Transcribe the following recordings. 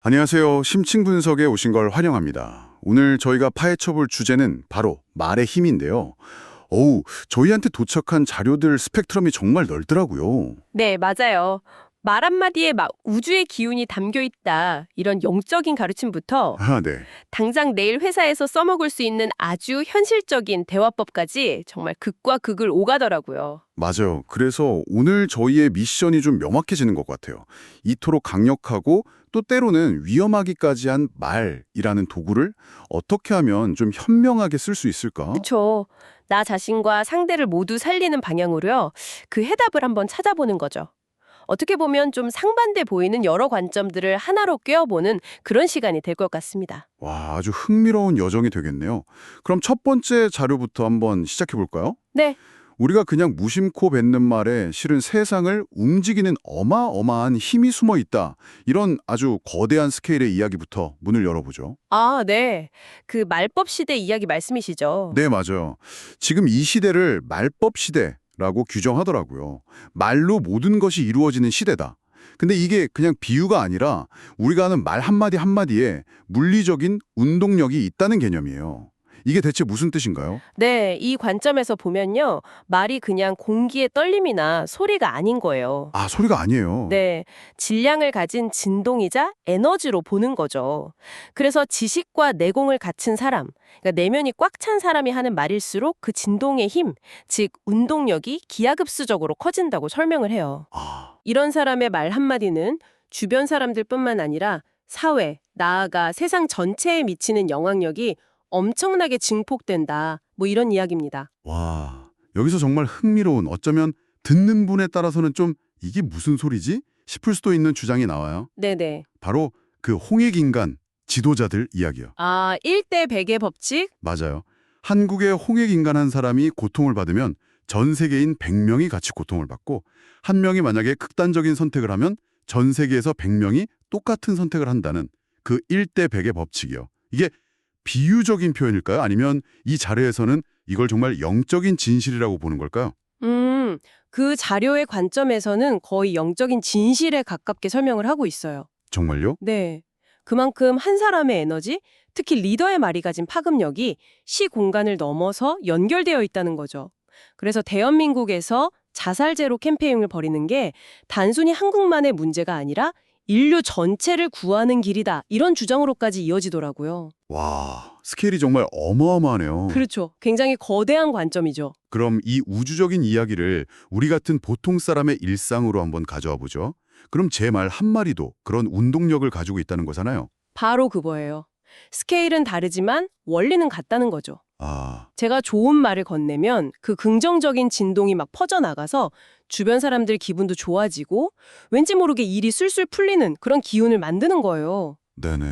안녕하세요. 심층 분석에 오신 걸 환영합니다. 오늘 저희가 파헤쳐볼 주제는 바로 말의 힘인데요. 저희한테 도착한 자료들 스펙트럼이 정말 넓더라고요. 네, 맞아요. 말 한마디에 막 우주의 기운이 담겨 있다. 이런 영적인 가르침부터 아, 네. 당장 내일 회사에서 써먹을 수 있는 아주 현실적인 대화법까지 정말 극과 극을 오가더라고요. 맞아요. 그래서 오늘 저희의 미션이 좀 명확해지는 것 같아요. 이토록 강력하고 또 때로는 위험하기까지 한 말이라는 도구를 어떻게 하면 좀 현명하게 쓸 수 있을까? 그쵸. 나 자신과 상대를 모두 살리는 방향으로요. 그 해답을 한번 찾아보는 거죠. 어떻게 보면 좀 상반돼 보이는 여러 관점들을 하나로 꿰어보는 그런 시간이 될 것 같습니다. 와, 아주 흥미로운 여정이 되겠네요. 그럼 첫 번째 자료부터 한번 시작해 볼까요? 네. 우리가 그냥 무심코 뱉는 말에 실은 세상을 움직이는 어마어마한 힘이 숨어 있다. 이런 아주 거대한 스케일의 이야기부터 문을 열어보죠. 아, 네. 그 말법 시대 이야기 말씀이시죠? 네, 맞아요. 지금 이 시대를 말법 시대라고 규정하더라고요. 말로 모든 것이 이루어지는 시대다. 근데 이게 그냥 비유가 아니라 우리가 하는 말 한마디 한마디에 물리적인 운동력이 있다는 개념이에요. 이게 대체 무슨 뜻인가요? 네, 이 관점에서 보면요. 말이 그냥 공기의 떨림이나 소리가 아닌 거예요. 아, 소리가 아니에요. 네, 질량을 가진 진동이자 에너지로 보는 거죠. 그래서 지식과 내공을 갖춘 사람, 그러니까 내면이 꽉 찬 사람이 하는 말일수록 그 진동의 힘, 즉 운동력이 기하급수적으로 커진다고 설명을 해요. 아, 이런 사람의 말 한마디는 주변 사람들뿐만 아니라 사회, 나아가 세상 전체에 미치는 영향력이 엄청나게 증폭된다. 뭐 이런 이야기입니다. 와, 여기서 정말 흥미로운 어쩌면 듣는 분에 따라서는 좀 이게 무슨 소리지? 싶을 수도 있는 주장이 나와요. 네네. 바로 그 홍익인간 지도자들 이야기요. 아, 1대 100의 법칙? 맞아요. 한국의 홍익인간 한 사람이 고통을 받으면 전 세계인 100명이 같이 고통을 받고 한 명이 만약에 극단적인 선택을 하면 전 세계에서 100명이 똑같은 선택을 한다는 그 1대 100의 법칙이요. 이게 비유적인 표현일까요? 아니면 이 자료에서는 이걸 정말 영적인 진실이라고 보는 걸까요? 그 자료의 관점에서는 거의 영적인 진실에 가깝게 설명을 하고 있어요. 정말요? 네. 그만큼 한 사람의 에너지, 특히 리더의 말이 가진 파급력이 시 공간을 넘어서 연결되어 있다는 거죠. 그래서 대한민국에서 자살 제로 캠페인을 벌이는 게 단순히 한국만의 문제가 아니라 인류 전체를 구하는 길이다. 이런 주장으로까지 이어지더라고요. 와, 스케일이 정말 어마어마하네요. 그렇죠. 굉장히 거대한 관점이죠. 그럼 이 우주적인 이야기를 우리 같은 보통 사람의 일상으로 한번 가져와 보죠. 그럼 제 말 한마디도 그런 운동력을 가지고 있다는 거잖아요. 바로 그거예요. 스케일은 다르지만 원리는 같다는 거죠. 아, 제가 좋은 말을 건네면 그 긍정적인 진동이 막 퍼져나가서 주변 사람들 기분도 좋아지고 왠지 모르게 일이 술술 풀리는 그런 기운을 만드는 거예요. 네네.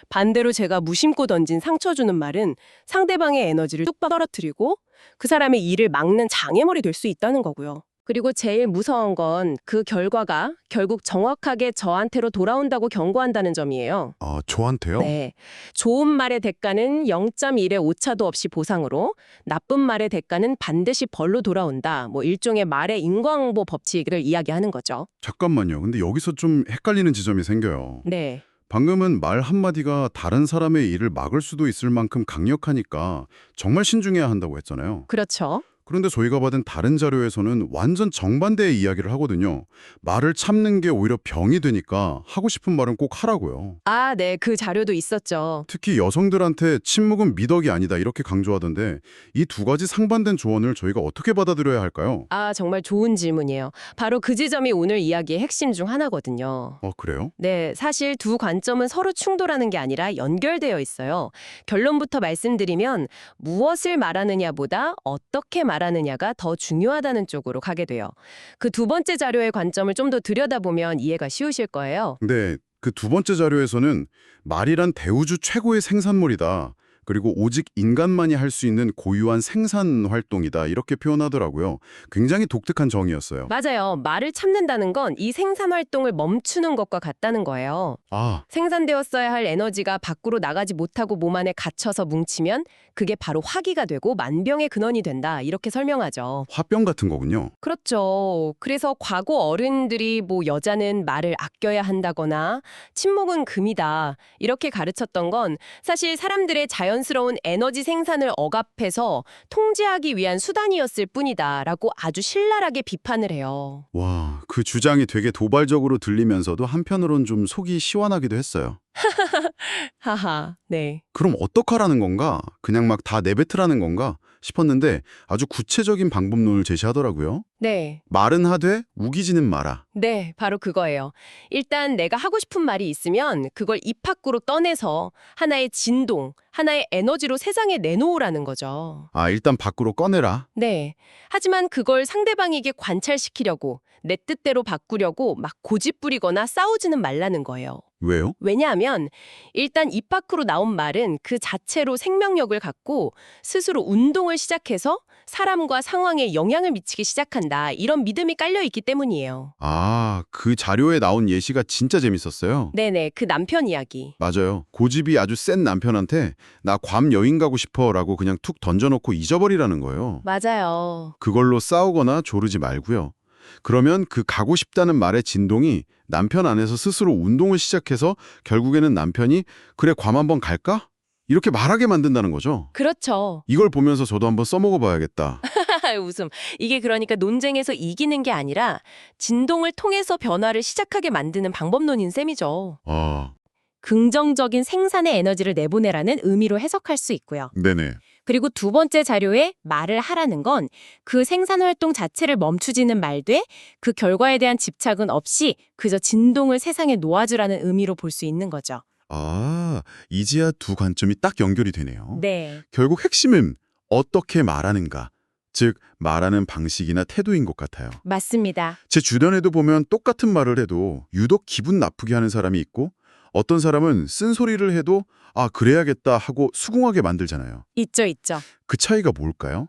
반대로 제가 무심코 던진 상처 주는 말은 상대방의 에너지를 뚝 떨어뜨리고 그 사람의 일을 막는 장애물이 될 수 있다는 거고요. 그리고 제일 무서운 건 그 결과가 결국 정확하게 저한테로 돌아온다고 경고한다는 점이에요. 아, 저한테요? 네. 좋은 말의 대가는 0.1의 오차도 없이 보상으로, 나쁜 말의 대가는 반드시 벌로 돌아온다. 뭐 일종의 말의 인과응보 법칙을 이야기하는 거죠. 잠깐만요. 근데 여기서 좀 헷갈리는 지점이 생겨요. 네. 방금은 말 한마디가 다른 사람의 일을 막을 수도 있을 만큼 강력하니까 정말 신중해야 한다고 했잖아요. 그렇죠. 그런데 저희가 받은 다른 자료에서는 완전 정반대의 이야기를 하거든요. 말을 참는 게 오히려 병이 되니까 하고 싶은 말은 꼭 하라고요. 아, 네. 그 자료도 있었죠. 특히 여성들한테 침묵은 미덕이 아니다 이렇게 강조하던데 이 두 가지 상반된 조언을 저희가 어떻게 받아들여야 할까요? 아, 정말 좋은 질문이에요. 바로 그 지점이 오늘 이야기의 핵심 중 하나거든요. 그래요? 네, 사실 두 관점은 서로 충돌하는 게 아니라 연결되어 있어요. 결론부터 말씀드리면 무엇을 말하느냐보다 어떻게 말하느냐가 더 중요하다는 쪽으로 가게 돼요. 그 두 번째 자료의 관점을 좀 더 들여다보면 이해가 쉬우실 거예요. 근데 그 두 번째 자료에서는 말이란 대우주 최고의 생산물이다. 그리고 오직 인간만이 할 수 있는 고유한 생산 활동이다 이렇게 표현하더라고요. 굉장히 독특한 정의였어요. 맞아요. 말을 참는다는 건 이 생산 활동을 멈추는 것과 같다는 거예요. 아, 생산되었어야 할 에너지가 밖으로 나가지 못하고 몸 안에 갇혀서 뭉치면 그게 바로 화기가 되고 만병의 근원이 된다. 이렇게 설명하죠. 화병 같은 거군요. 그렇죠. 그래서 과거 어른들이 뭐 여자는 말을 아껴야 한다거나 침묵은 금이다. 이렇게 가르쳤던 건 사실 사람들의 자연스러운 에너지 생산을 억압해서 통제하기 위한 수단이었을 뿐이다라고 아주 신랄하게 비판을 해요. 와, 그 주장이 되게 도발적으로 들리면서도 한편으론 좀 속이 시원하기도 했어요. 하하, 네. 그럼 어떡하라는 건가? 그냥 막 다 내뱉으라는 건가? 싶었는데 아주 구체적인 방법론을 제시하더라고요. 네. 말은 하되 우기지는 마라. 네, 바로 그거예요. 일단 내가 하고 싶은 말이 있으면 그걸 입 밖으로 꺼내서 하나의 진동, 하나의 에너지로 세상에 내놓으라는 거죠. 아, 일단 밖으로 꺼내라. 네. 하지만 그걸 상대방에게 관찰시키려고 내 뜻대로 바꾸려고 막 고집 부리거나 싸우지는 말라는 거예요. 왜요? 왜냐하면 일단 입 밖으로 나온 말은 그 자체로 생명력을 갖고 스스로 운동을 시작해서 사람과 상황에 영향을 미치기 시작한다. 이런 믿음이 깔려 있기 때문이에요. 아, 그 자료에 나온 예시가 진짜 재밌었어요. 네네, 그 남편 이야기. 맞아요. 고집이 아주 센 남편한테 나 괌 여행 가고 싶어 라고 그냥 툭 던져놓고 잊어버리라는 거예요. 맞아요. 그걸로 싸우거나 조르지 말고요. 그러면 그 가고 싶다는 말의 진동이 남편 안에서 스스로 운동을 시작해서 결국에는 남편이 그래 괌 한번 갈까? 이렇게 말하게 만든다는 거죠. 그렇죠. 이걸 보면서 저도 한번 써먹어 봐야겠다. 웃음. 이게 그러니까 논쟁에서 이기는 게 아니라 진동을 통해서 변화를 시작하게 만드는 방법론인 셈이죠. 아, 긍정적인 생산의 에너지를 내보내라는 의미로 해석할 수 있고요. 네네. 그리고 두 번째 자료에 말을 하라는 건 그 생산 활동 자체를 멈추지는 말되 그 결과에 대한 집착은 없이 그저 진동을 세상에 놓아주라는 의미로 볼 수 있는 거죠. 아, 이제야 두 관점이 딱 연결이 되네요. 네. 결국 핵심은 어떻게 말하는가, 즉 말하는 방식이나 태도인 것 같아요. 맞습니다. 제 주변에도 보면 똑같은 말을 해도 유독 기분 나쁘게 하는 사람이 있고 어떤 사람은 쓴소리를 해도 아, 그래야겠다 하고 수긍하게 만들잖아요. 있죠, 있죠. 그 차이가 뭘까요?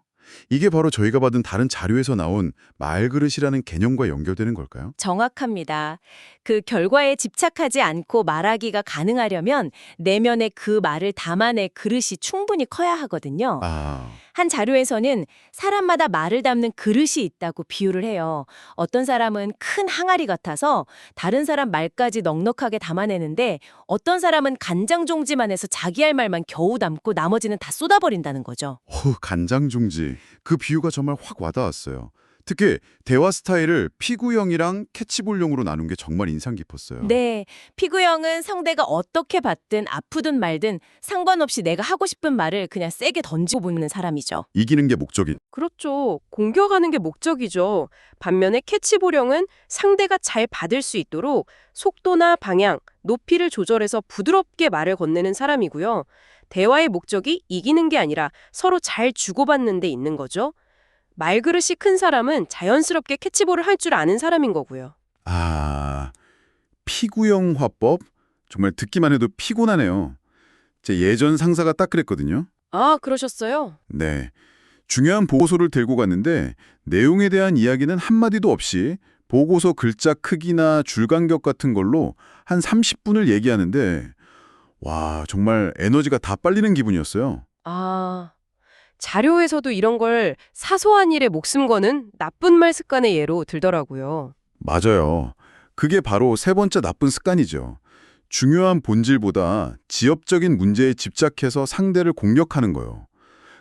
이게 바로 저희가 받은 다른 자료에서 나온 말그릇이라는 개념과 연결되는 걸까요? 정확합니다. 그 결과에 집착하지 않고 말하기가 가능하려면 내면의 그 말을 담아낼 그릇이 충분히 커야 하거든요. 아, 한 자료에서는 사람마다 말을 담는 그릇이 있다고 비유를 해요. 어떤 사람은 큰 항아리 같아서 다른 사람 말까지 넉넉하게 담아내는데 어떤 사람은 간장 종지만 해서 자기 할 말만 겨우 담고 나머지는 다 쏟아버린다는 거죠. 간장종지. 그 비유가 정말 확 와닿았어요. 특히 대화 스타일을 피구형이랑 캐치볼용으로 나눈 게 정말 인상 깊었어요. 네, 피구형은 상대가 어떻게 받든 아프든 말든 상관없이 내가 하고 싶은 말을 그냥 세게 던지고 보는 사람이죠. 이기는 게 목적인. 그렇죠. 공격하는 게 목적이죠. 반면에 캐치볼형은 상대가 잘 받을 수 있도록 속도나 방향, 높이를 조절해서 부드럽게 말을 건네는 사람이고요. 대화의 목적이 이기는 게 아니라 서로 잘 주고받는 데 있는 거죠. 말그릇이 큰 사람은 자연스럽게 캐치볼을 할 줄 아는 사람인 거고요. 아, 피구형 화법? 정말 듣기만 해도 피곤하네요. 제 예전 상사가 딱 그랬거든요. 아, 그러셨어요? 네. 중요한 보고서를 들고 갔는데 내용에 대한 이야기는 한마디도 없이 보고서 글자 크기나 줄 간격 같은 걸로 한 30분을 얘기하는데 와, 정말 에너지가 다 빨리는 기분이었어요. 아, 자료에서도 이런 걸 사소한 일에 목숨 거는 나쁜 말 습관의 예로 들더라고요. 맞아요. 그게 바로 세 번째 나쁜 습관이죠. 중요한 본질보다 지엽적인 문제에 집착해서 상대를 공격하는 거예요.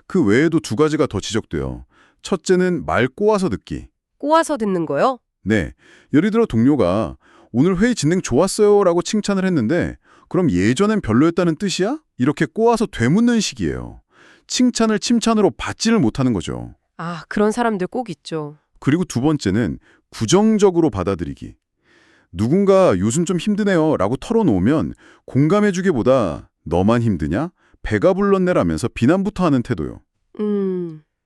그 외에도 두 가지가 더 지적돼요. 첫째는 말 꼬아서 듣기. 꼬아서 듣는 거요? 네, 예를 들어 동료가 오늘 회의 진행 좋았어요 라고 칭찬을 했는데 그럼 예전엔 별로였다는 뜻이야? 이렇게 꼬아서 되묻는 식이에요. 칭찬을 칭찬으로 받지를 못하는 거죠. 아, 그런 사람들 꼭 있죠. 그리고 두 번째는 부정적으로 받아들이기. 누군가 요즘 좀 힘드네요 라고 털어놓으면 공감해주기보다 너만 힘드냐? 배가 불렀네라면서 비난부터 하는 태도요.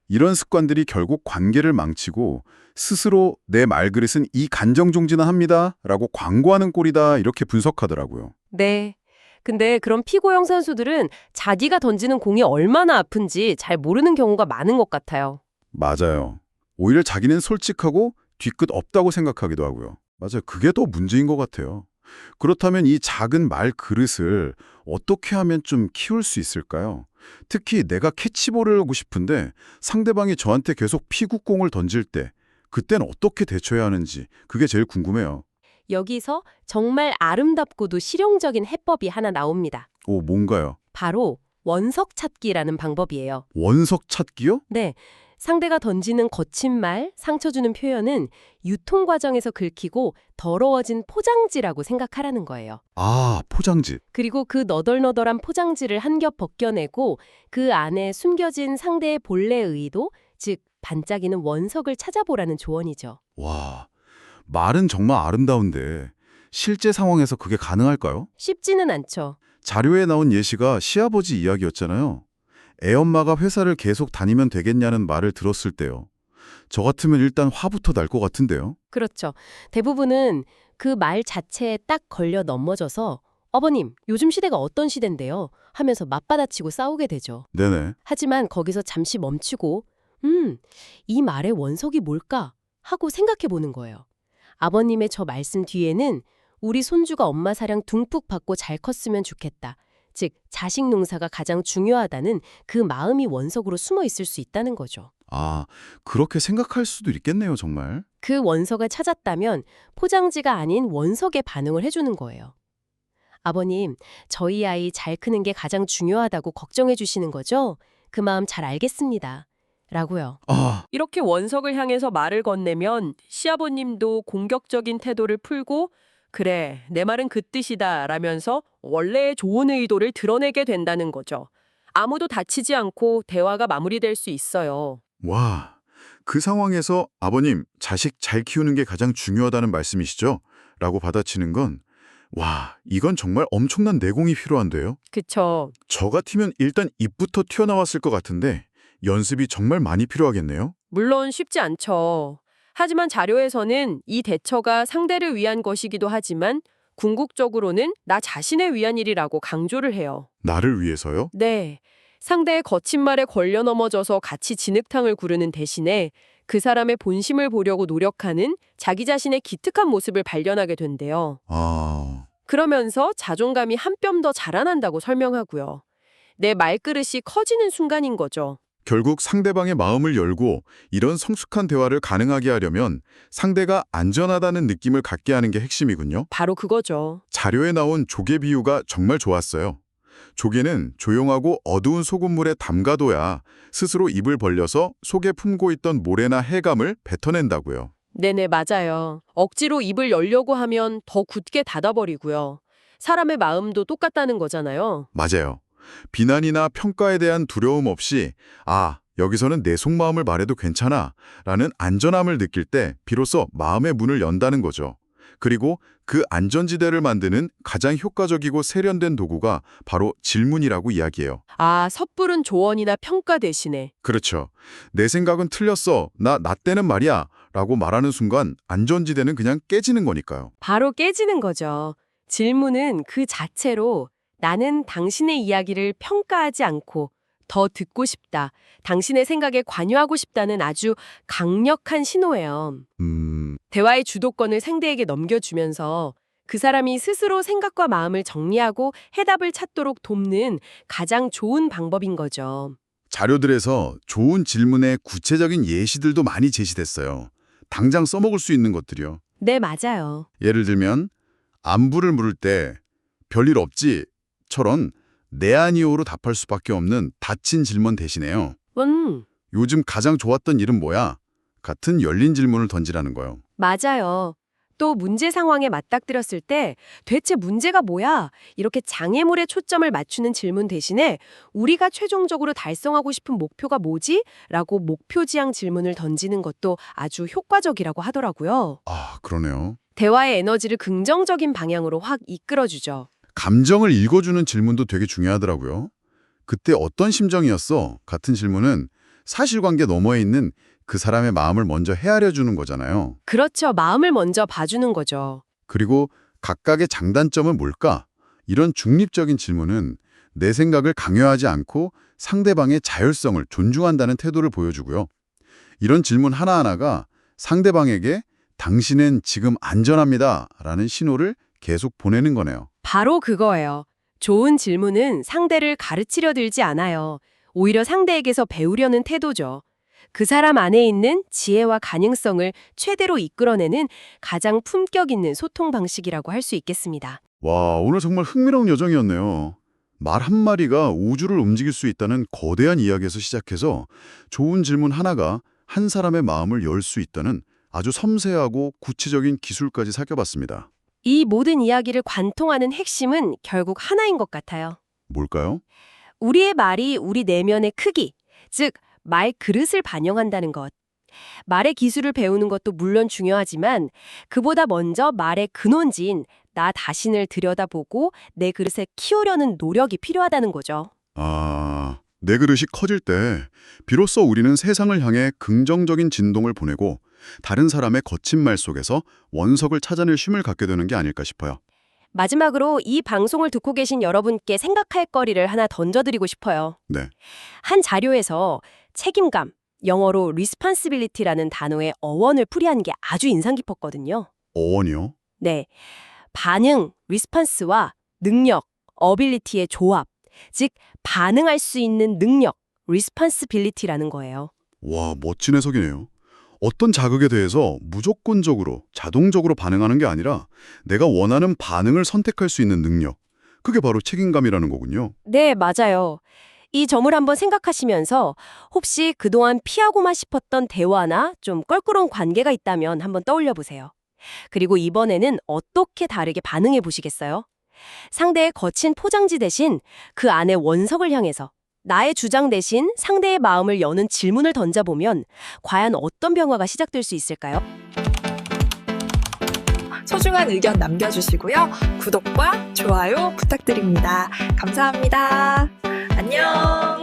이런 습관들이 결국 관계를 망치고 스스로 내 말그릇은 이 간정종지나 합니다 라고 광고하는 꼴이다 이렇게 분석하더라고요. 네. 근데 그런 피고형 선수들은 자기가 던지는 공이 얼마나 아픈지 잘 모르는 경우가 많은 것 같아요. 맞아요. 오히려 자기는 솔직하고 뒤끝 없다고 생각하기도 하고요. 맞아요. 그게 더 문제인 것 같아요. 그렇다면 이 작은 말 그릇을 어떻게 하면 좀 키울 수 있을까요? 특히 내가 캐치볼을 하고 싶은데 상대방이 저한테 계속 피구공을 던질 때 그땐 어떻게 대처해야 하는지 그게 제일 궁금해요. 여기서 정말 아름답고도 실용적인 해법이 하나 나옵니다. 오, 뭔가요? 바로 원석 찾기라는 방법이에요. 원석 찾기요? 네, 상대가 던지는 거친 말, 상처 주는 표현은 유통 과정에서 긁히고 더러워진 포장지라고 생각하라는 거예요. 아, 포장지. 그리고 그 너덜너덜한 포장지를 한 겹 벗겨내고 그 안에 숨겨진 상대의 본래 의도, 즉 반짝이는 원석을 찾아보라는 조언이죠. 와, 말은 정말 아름다운데 실제 상황에서 그게 가능할까요? 쉽지는 않죠. 자료에 나온 예시가 시아버지 이야기였잖아요. 애엄마가 회사를 계속 다니면 되겠냐는 말을 들었을 때요. 저 같으면 일단 화부터 날 것 같은데요. 그렇죠. 대부분은 그 말 자체에 딱 걸려 넘어져서 어머님, 요즘 시대가 어떤 시대인데요? 하면서 맞받아치고 싸우게 되죠. 네네. 하지만 거기서 잠시 멈추고 이 말의 원석이 뭘까? 하고 생각해 보는 거예요. 아버님의 저 말씀 뒤에는 우리 손주가 엄마 사랑 둥뿍 받고 잘 컸으면 좋겠다. 즉, 자식 농사가 가장 중요하다는 그 마음이 원석으로 숨어 있을 수 있다는 거죠. 아, 그렇게 생각할 수도 있겠네요, 정말. 그 원석을 찾았다면 포장지가 아닌 원석에 반응을 해주는 거예요. 아버님, 저희 아이 잘 크는 게 가장 중요하다고 걱정해 주시는 거죠? 그 마음 잘 알겠습니다. 라고요. 아, 이렇게 원석을 향해서 말을 건네면 시아버님도 공격적인 태도를 풀고 그래, 내 말은 그 뜻이다 라면서 원래의 좋은 의도를 드러내게 된다는 거죠. 아무도 다치지 않고 대화가 마무리될 수 있어요. 와. 그 상황에서 아버님, 자식 잘 키우는 게 가장 중요하다는 말씀이시죠? 라고 받아치는 건, 와, 이건 정말 엄청난 내공이 필요한데요? 그쵸. 저 같으면 일단 입부터 튀어나왔을 것 같은데 연습이 정말 많이 필요하겠네요? 물론 쉽지 않죠. 하지만 자료에서는 이 대처가 상대를 위한 것이기도 하지만 궁극적으로는 나 자신을 위한 일이라고 강조를 해요. 나를 위해서요? 네. 상대의 거친 말에 걸려 넘어져서 같이 진흙탕을 구르는 대신에 그 사람의 본심을 보려고 노력하는 자기 자신의 기특한 모습을 발견하게 된대요. 아, 그러면서 자존감이 한 뼘 더 자라난다고 설명하고요. 내 말그릇이 커지는 순간인 거죠. 결국 상대방의 마음을 열고 이런 성숙한 대화를 가능하게 하려면 상대가 안전하다는 느낌을 갖게 하는 게 핵심이군요. 바로 그거죠. 자료에 나온 조개 비유가 정말 좋았어요. 조개는 조용하고 어두운 소금물에 담가둬야 스스로 입을 벌려서 속에 품고 있던 모래나 해감을 뱉어낸다고요. 네네, 맞아요. 억지로 입을 열려고 하면 더 굳게 닫아버리고요. 사람의 마음도 똑같다는 거잖아요. 맞아요. 비난이나 평가에 대한 두려움 없이 아, 여기서는 내 속마음을 말해도 괜찮아 라는 안전함을 느낄 때 비로소 마음의 문을 연다는 거죠. 그리고 그 안전지대를 만드는 가장 효과적이고 세련된 도구가 바로 질문이라고 이야기해요. 아, 섣부른 조언이나 평가 대신에. 그렇죠. 내 생각은 틀렸어. 나 때는 말이야. 라고 말하는 순간 안전지대는 그냥 깨지는 거니까요. 바로 깨지는 거죠. 질문은 그 자체로 나는 당신의 이야기를 평가하지 않고 더 듣고 싶다. 당신의 생각에 관여하고 싶다는 아주 강력한 신호예요. 대화의 주도권을 상대에게 넘겨주면서 그 사람이 스스로 생각과 마음을 정리하고 해답을 찾도록 돕는 가장 좋은 방법인 거죠. 자료들에서 좋은 질문의 구체적인 예시들도 많이 제시됐어요. 당장 써먹을 수 있는 것들이요. 네, 맞아요. 예를 들면 안부를 물을 때 별일 없지? 처럼 네 아니오로 답할 수밖에 없는 닫힌 질문 대신에요. 요즘 가장 좋았던 일은 뭐야? 같은 열린 질문을 던지라는 거예요. 맞아요. 또 문제 상황에 맞닥뜨렸을 때 대체 문제가 뭐야? 이렇게 장애물에 초점을 맞추는 질문 대신에 우리가 최종적으로 달성하고 싶은 목표가 뭐지? 라고 목표 지향 질문을 던지는 것도 아주 효과적이라고 하더라고요. 아, 그러네요. 대화의 에너지를 긍정적인 방향으로 확 이끌어주죠. 감정을 읽어주는 질문도 되게 중요하더라고요. 그때 어떤 심정이었어? 같은 질문은 사실관계 너머에 있는 그 사람의 마음을 먼저 헤아려 주는 거잖아요. 그렇죠. 마음을 먼저 봐주는 거죠. 그리고 각각의 장단점은 뭘까? 이런 중립적인 질문은 내 생각을 강요하지 않고 상대방의 자율성을 존중한다는 태도를 보여주고요. 이런 질문 하나하나가 상대방에게 당신은 지금 안전합니다 라는 신호를 계속 보내는 거네요. 바로 그거예요. 좋은 질문은 상대를 가르치려 들지 않아요. 오히려 상대에게서 배우려는 태도죠. 그 사람 안에 있는 지혜와 가능성을 최대로 이끌어내는 가장 품격 있는 소통 방식이라고 할 수 있겠습니다. 와, 오늘 정말 흥미로운 여정이었네요. 말 한마디가 우주를 움직일 수 있다는 거대한 이야기에서 시작해서 좋은 질문 하나가 한 사람의 마음을 열 수 있다는 아주 섬세하고 구체적인 기술까지 살펴봤습니다. 이 모든 이야기를 관통하는 핵심은 결국 하나인 것 같아요. 뭘까요? 우리의 말이 우리 내면의 크기, 즉 말 그릇을 반영한다는 것. 말의 기술을 배우는 것도 물론 중요하지만 그보다 먼저 말의 근원지인 나 자신을 들여다보고 내 그릇에 키우려는 노력이 필요하다는 거죠. 아, 내 그릇이 커질 때 비로소 우리는 세상을 향해 긍정적인 진동을 보내고 다른 사람의 거친 말 속에서 원석을 찾아낼 쉼을 갖게 되는 게 아닐까 싶어요. 마지막으로 이 방송을 듣고 계신 여러분께 생각할 거리를 하나 던져드리고 싶어요. 네. 한 자료에서 책임감, 영어로 responsibility라는 단어의 어원을 풀이한 게 아주 인상 깊었거든요. 어원이요? 네. 반응, response와 능력, ability의 조합, 즉 반응할 수 있는 능력, responsibility라는 거예요. 와, 멋진 해석이네요. 어떤 자극에 대해서 무조건적으로, 자동적으로 반응하는 게 아니라 내가 원하는 반응을 선택할 수 있는 능력. 그게 바로 책임감이라는 거군요. 네, 맞아요. 이 점을 한번 생각하시면서 혹시 그동안 피하고만 싶었던 대화나 좀 껄끄러운 관계가 있다면 한번 떠올려 보세요. 그리고 이번에는 어떻게 다르게 반응해 보시겠어요? 상대의 거친 포장지 대신 그 안에 원석을 향해서 나의 주장 대신 상대의 마음을 여는 질문을 던져보면 과연 어떤 변화가 시작될 수 있을까요? 소중한 의견 남겨주시고요. 구독과 좋아요 부탁드립니다. 감사합니다. 안녕.